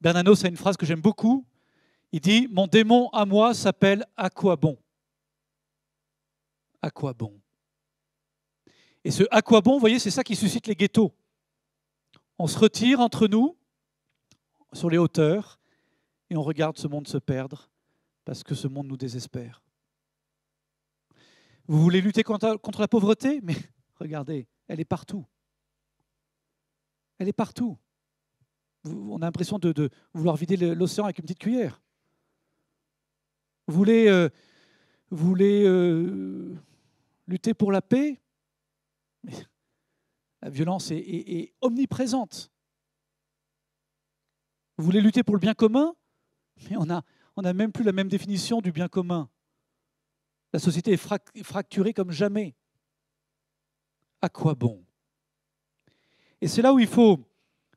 Bernanos a une phrase que j'aime beaucoup. Il dit « Mon démon à moi s'appelle à quoi bon ?» À quoi bon? Et ce à quoi bon, vous voyez, c'est ça qui suscite les ghettos. On se retire entre nous, sur les hauteurs, et on regarde ce monde se perdre, parce que ce monde nous désespère. Vous voulez lutter contre la pauvreté? Mais regardez, elle est partout. Elle est partout. On a l'impression de vouloir vider l'océan avec une petite cuillère. Vous voulez lutter pour la paix? Mais la violence est omniprésente. Vous voulez lutter pour le bien commun? Mais on n'a même plus la même définition du bien commun. La société est fracturée comme jamais. À quoi bon? Et c'est là où il faut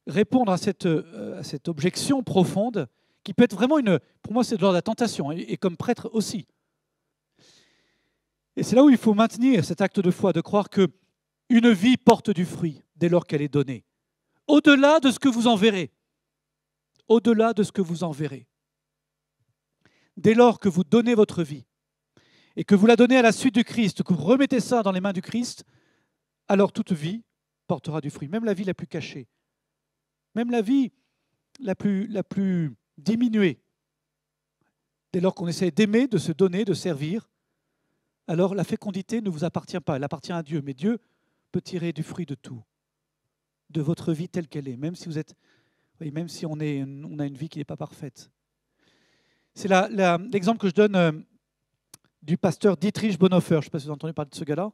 répondre à cette objection profonde qui peut être vraiment pour moi c'est de l'ordre de la tentation, et comme prêtre aussi. Et c'est là où il faut maintenir cet acte de foi, de croire qu'une vie porte du fruit dès lors qu'elle est donnée. Au-delà de ce que vous en verrez. Au-delà de ce que vous en verrez. Dès lors que vous donnez votre vie et que vous la donnez à la suite du Christ, que vous remettez ça dans les mains du Christ, alors toute vie portera du fruit, même la vie la plus cachée, même la vie la plus diminuée. Dès lors qu'on essaie d'aimer, de se donner, de servir, alors la fécondité ne vous appartient pas, elle appartient à Dieu. Mais Dieu peut tirer du fruit de tout, de votre vie telle qu'elle est, même si même si on a une vie qui n'est pas parfaite. C'est l'exemple que je donne du pasteur Dietrich Bonhoeffer. Je ne sais pas si vous avez entendu parler de ce gars-là.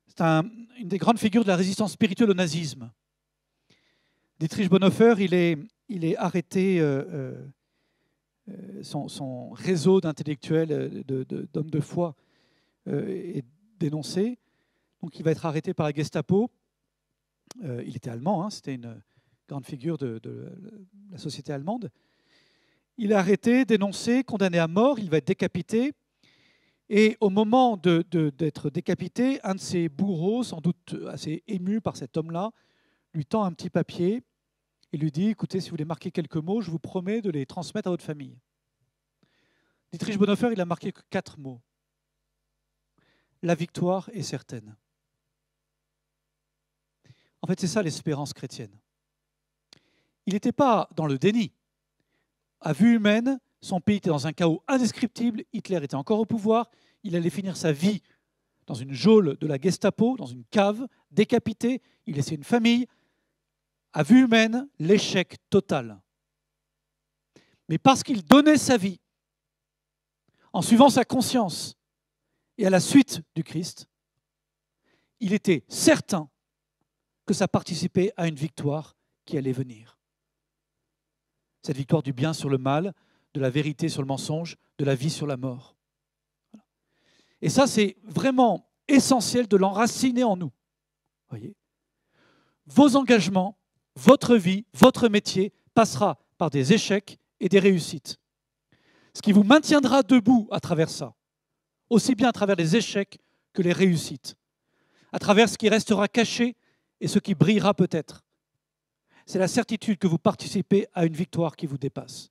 C'est une des grandes figures de la résistance spirituelle au nazisme. Dietrich Bonhoeffer, il est arrêté, son réseau d'intellectuels, d'hommes de foi est dénoncé. Donc il va être arrêté par la Gestapo. Il était allemand, hein, c'était une grande figure de la société allemande. Il est arrêté, dénoncé, condamné à mort, il va être décapité. Et au moment d'être décapité, un de ses bourreaux, sans doute assez ému par cet homme-là, lui tend un petit papier et lui dit « Écoutez, si vous voulez marquer quelques mots, je vous promets de les transmettre à votre famille. » Dietrich Bonhoeffer, il a marqué que 4 mots. La victoire est certaine. En fait, c'est ça l'espérance chrétienne. Il n'était pas dans le déni. À vue humaine, son pays était dans un chaos indescriptible, Hitler était encore au pouvoir, il allait finir sa vie dans une geôle de la Gestapo, dans une cave, décapité, il laissait une famille. À vue humaine, l'échec total. Mais parce qu'il donnait sa vie, en suivant sa conscience et à la suite du Christ, il était certain que ça participait à une victoire qui allait venir. Cette victoire du bien sur le mal, de la vérité sur le mensonge, de la vie sur la mort. Et ça, c'est vraiment essentiel de l'enraciner en nous. Voyez ? Vos engagements, votre vie, votre métier passera par des échecs et des réussites. Ce qui vous maintiendra debout à travers ça, aussi bien à travers les échecs que les réussites, à travers ce qui restera caché et ce qui brillera peut-être. C'est la certitude que vous participez à une victoire qui vous dépasse.